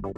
We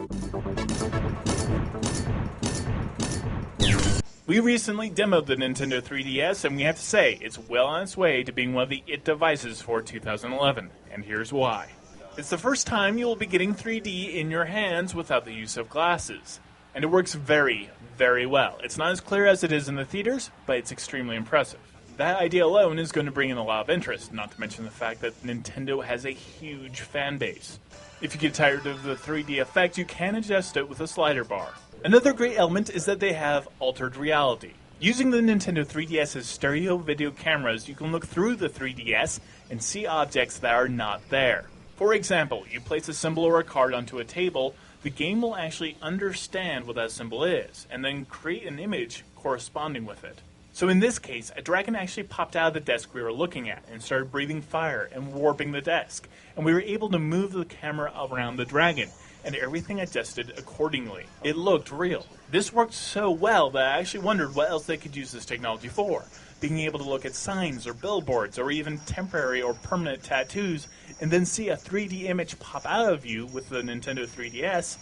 recently demoed the Nintendo 3DS, and we have to say, it's well on its way to being one of the IT devices for 2011, and here's why. It's the first time you will be getting 3D in your hands without the use of glasses. And it works very, very well. It's not as clear as it is in the theaters, but it's extremely impressive. That idea alone is going to bring in a lot of interest, not to mention the fact that Nintendo has a huge fan base. If you get tired of the 3D effect, you can adjust it with a slider bar. Another great element is that they have altered reality. Using the Nintendo 3DS's stereo video cameras, you can look through the 3DS and see objects that are not there. For example, you place a symbol or a card onto a table, the game will actually understand what that symbol is, and then create an image corresponding with it. So in this case, a dragon actually popped out of the desk we were looking at and started breathing fire and warping the desk, and we were able to move the camera around the dragon, and everything adjusted accordingly. It looked real. This worked so well that I actually wondered what else they could use this technology for. Being able to look at signs or billboards or even temporary or permanent tattoos and then see a 3D image pop out of you with the Nintendo 3DS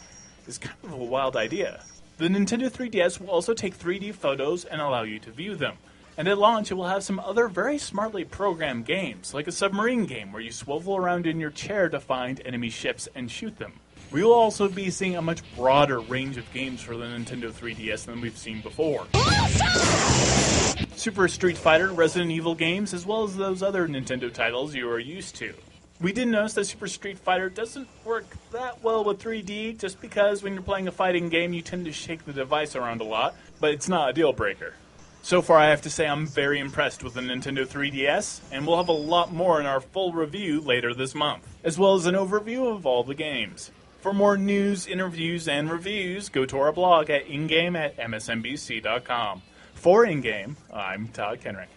is kind of a wild idea. The Nintendo 3DS will also take 3D photos and allow you to view them. And at launch, it will have some other very smartly programmed games, like a submarine game where you swivel around in your chair to find enemy ships and shoot them. We will also be seeing a much broader range of games for the Nintendo 3DS than we've seen before. Super Street Fighter, Resident Evil games, as well as those other Nintendo titles you are used to. We did notice that Super Street Fighter doesn't work that well with 3D, just because when you're playing a fighting game you tend to shake the device around a lot, but it's not a deal breaker. So far I have to say I'm very impressed with the Nintendo 3DS, and we'll have a lot more in our full review later this month, as well as an overview of all the games. For more news, interviews, and reviews, go to our blog at ingame@msnbc.com. For Ingame, I'm Todd Kenrick.